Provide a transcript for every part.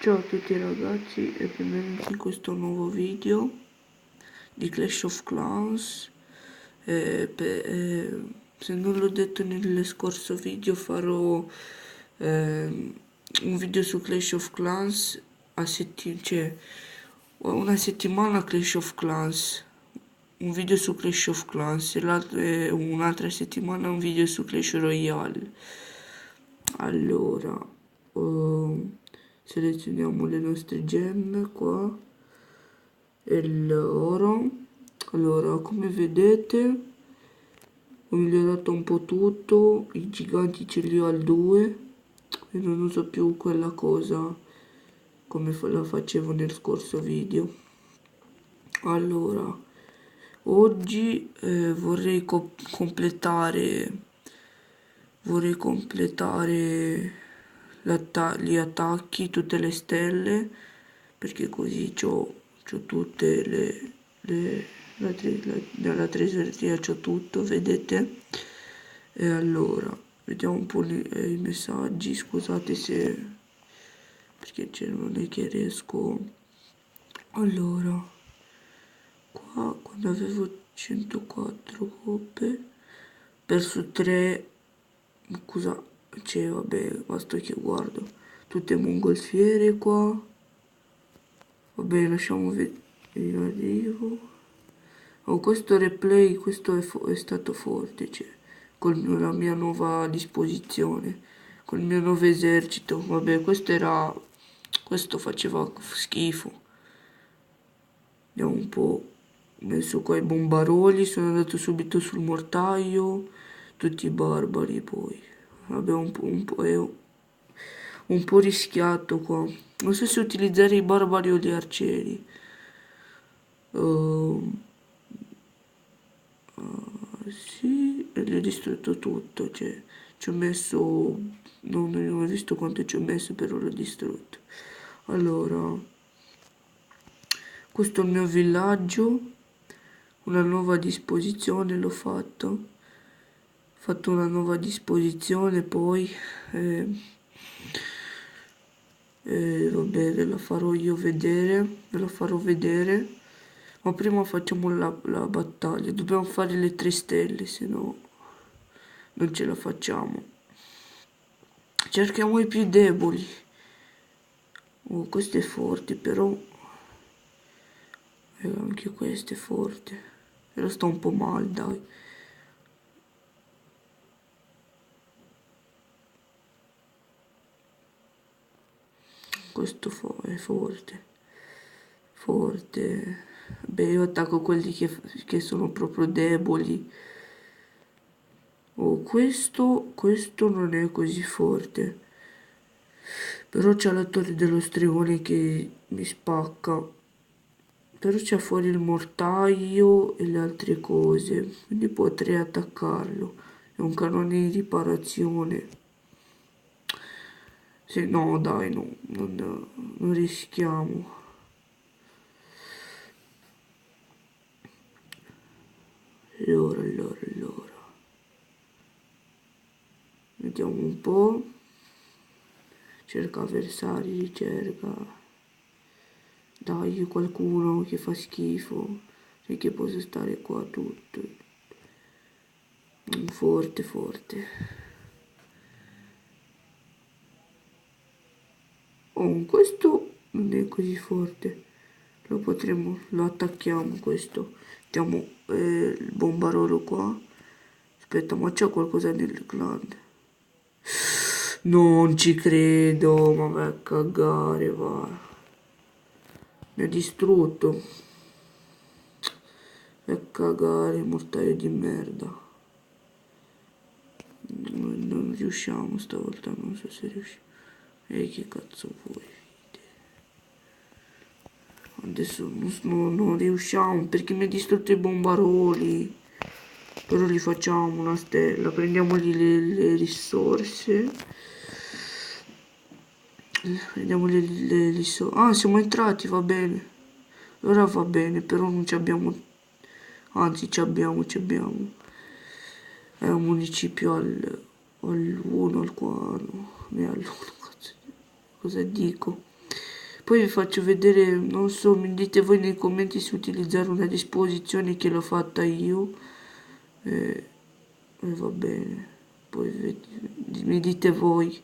Ciao a tutti ragazzi e benvenuti in questo nuovo video di Clash of Clans. Se non l'ho detto nel scorso video, farò un video su Clash of Clans cioè una settimana Clash of Clans, un video su Clash of Clans e un'altra settimana un video su Clash Royale. Allora, selezioniamo le nostre gemme qua e l'oro. Allora, come vedete ho migliorato un po' tutto, i giganti ce li ho al 2 e non uso più quella cosa come la facevo nel scorso video. Allora, oggi vorrei completare gli attacchi, tutte le stelle, perché così c'ho tutte nella tresoreria c'ho tutto, vedete? E allora, vediamo un po' i messaggi, scusate se, perché non è che riesco. Allora, qua quando avevo 104 coppe, perso 3, cosa c'è? Vabbè, basta che guardo tutte mongolfiere qua. Vabbè, lasciamo vedere. Arrivo. Oh, questo replay, questo è stato forte, cioè, con la mia nuova disposizione, col mio nuovo esercito. Vabbè, questo faceva schifo. Vediamo un po'. Ho messo qua i bombaroli, sono andato subito sul mortaio, tutti i barbari poi. Vabbè, un po' rischiato qua. Non so se utilizzare i barbari o gli arcieri. Sì, e gli ho distrutto tutto, cioè ci ho messo, non ho visto quanto ci ho messo, però l'ho distrutto. Allora, questo è il mio villaggio, una nuova disposizione l'ho fatto. Ho fatto una nuova disposizione, poi vabbè, ve la farò io vedere, ve la farò vedere. Ma prima facciamo la battaglia. Dobbiamo fare le 3 stelle, se no non ce la facciamo. Cerchiamo i più deboli. Oh, questo è forte, però anche questo è forte. Però sta un po' male, dai. Questo è forte. Forte. Beh, io attacco quelli che sono proprio deboli. Oh, questo non è così forte. Però c'è la torre dello stregone che mi spacca. Però c'è fuori il mortaio e le altre cose. Quindi potrei attaccarlo. È un cannone di riparazione. Se no, dai, no, non rischiamo. Allora. Vediamo un po'. Cerca avversari, ricerca. Dai, qualcuno che fa schifo. E che possa stare qua tutto. Forte. Oh, questo non è così forte. Lo attacchiamo questo. Mettiamo il bombarolo qua. Aspetta, ma c'è qualcosa nel clan? Non ci credo, ma vai a cagare, va. Mi ha distrutto. Vai a cagare, mortaio di merda. Non riusciamo stavolta, non so se riusciamo. E che cazzo vuoi? Adesso non riusciamo perché mi ha distrutto i bombaroli. Però li facciamo una stella, prendiamogli le risorse. Prendiamo le risorse. Ah, siamo entrati, va bene. Ora va bene, però non ci abbiamo. Anzi, ci abbiamo. È un municipio al 1, al 4. Ne all'1, cosa dico? Poi vi faccio vedere, non so, mi dite voi nei commenti se utilizzare una disposizione che l'ho fatta io. E va bene. Poi mi dite voi.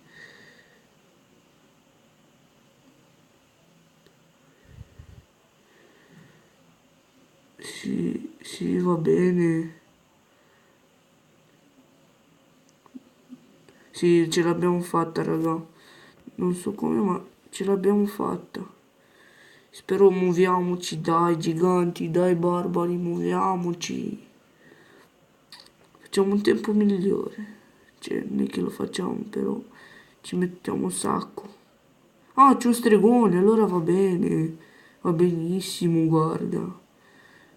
Sì, sì, va bene. Sì, ce l'abbiamo fatta, raga. Non so come, ma ce l'abbiamo fatta. Spero muoviamoci, dai, giganti, dai, barbari, muoviamoci. Facciamo un tempo migliore. Cioè, non è che lo facciamo, però ci mettiamo un sacco. Ah, c'è un stregone, allora va bene. Va benissimo, guarda.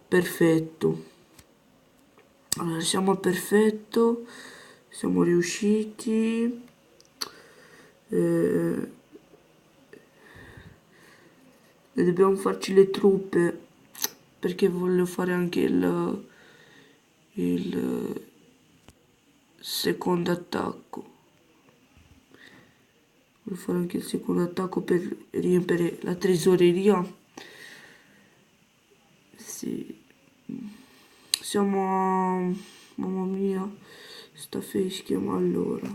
Perfetto. Allora, siamo a perfetto. Siamo riusciti. Eh, e dobbiamo farci le truppe. Perché voglio fare anche il secondo attacco. Voglio fare anche il secondo attacco per riempire la tesoreria. Sì. Siamo a... Mamma mia, sta fischia, ma allora.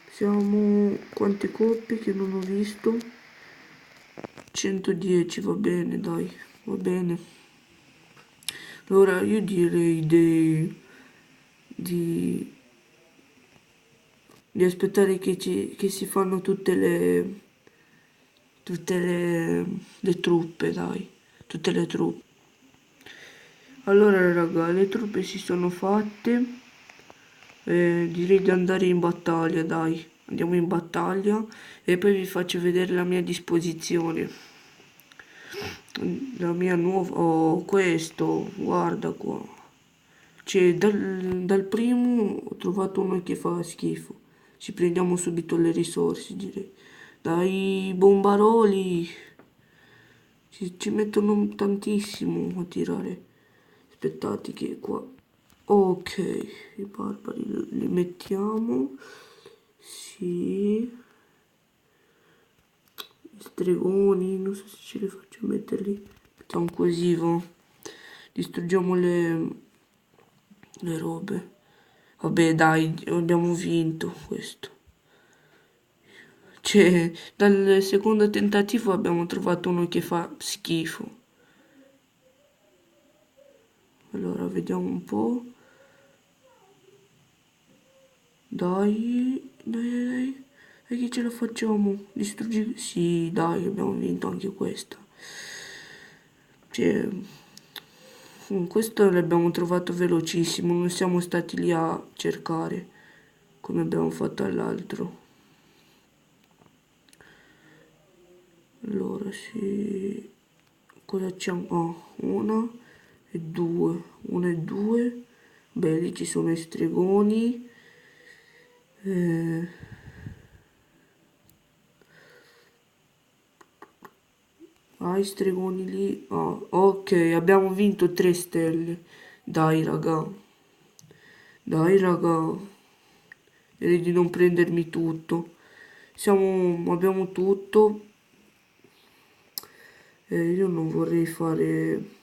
Siamo... Quante coppie che non ho visto? 110, va bene, dai, va bene. Allora io direi di, di aspettare che si fanno tutte le truppe, dai, tutte le truppe. Allora raga, le truppe si sono fatte, direi di andare in battaglia, dai, andiamo in battaglia e poi vi faccio vedere la mia disposizione. La mia nuova... Oh, questo, guarda qua. Cioè, dal primo ho trovato uno che fa schifo. Ci prendiamo subito le risorse, direi. Dai bombaroli. Ci mettono tantissimo a tirare. Aspettate che qua... Ok, i barbari li mettiamo. Sì. Stregoni, non so se ce li faccio metterli. Mettiamo così, va. Distruggiamo le robe. Vabbè, dai, abbiamo vinto questo. Cioè, dal secondo tentativo abbiamo trovato uno che fa schifo. Allora, vediamo un po'. Dai, dai, dai, dai. E che ce la facciamo? Distruggi... Sì, dai, abbiamo vinto anche questa. Cioè, questo l'abbiamo trovato velocissimo, non siamo stati lì a cercare come abbiamo fatto all'altro. Allora, sì. Cosa c'è? Oh, una e due. Una e due. Beh, lì ci sono i stregoni. Ah, i stregoni lì. Ah, ok, abbiamo vinto 3 stelle. Dai, raga. Dai, raga. Direi di non prendermi tutto. Abbiamo tutto. Io non vorrei fare...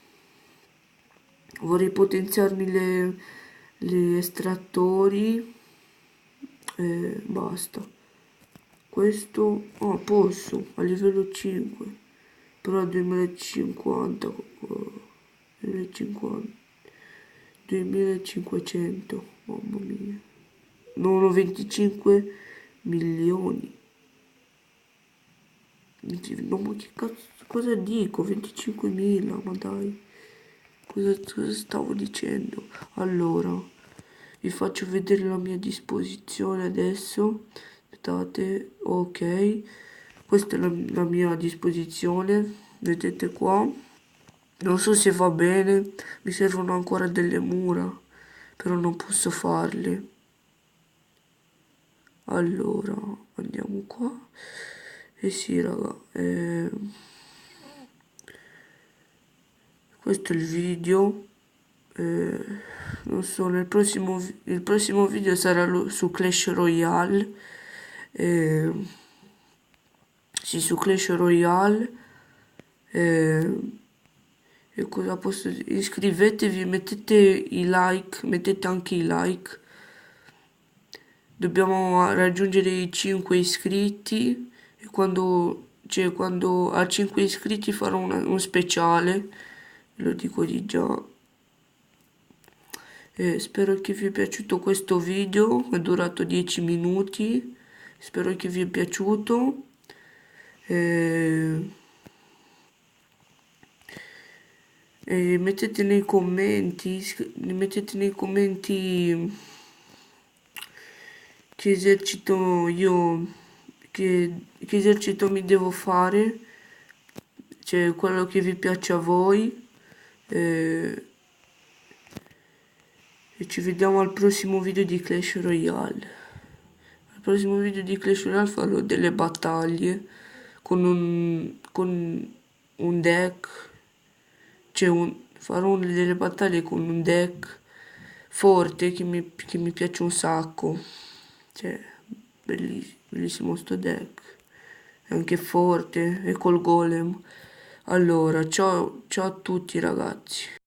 Vorrei potenziarmi le estrattori. Basta. Questo... Oh, posso. A livello 5. Però a 2050. 2050. 2500. Mamma mia. Non ho 25 milioni. No, ma che cazzo, cosa dico? 25.000, ma dai. Cosa stavo dicendo? Allora, vi faccio vedere la mia disposizione adesso. Aspettate, ok. Questa è la mia disposizione. Vedete qua. Non so se va bene. Mi servono ancora delle mura. Però non posso farle. Allora, andiamo qua. E sì, raga. Questo è il video. Non so, il prossimo video sarà su Clash Royale. sì, su Clash Royale. E cosa posso dire? Iscrivetevi, mettete i like, mettete anche i like. Dobbiamo raggiungere i 5 iscritti e quando a 5 iscritti farò un speciale, lo dico di già. Spero che vi è piaciuto questo video, è durato 10 minuti, spero che vi è piaciuto. E mettete nei commenti che esercito io, che esercito mi devo fare, cioè quello che vi piace a voi. E ci vediamo al prossimo video di Clash Royale. Al prossimo video di Clash Royale farò delle battaglie con un deck, farò delle battaglie con un deck forte che mi piace un sacco. Cioè, bellissimo sto deck. È anche forte e col golem. Allora, ciao a tutti ragazzi.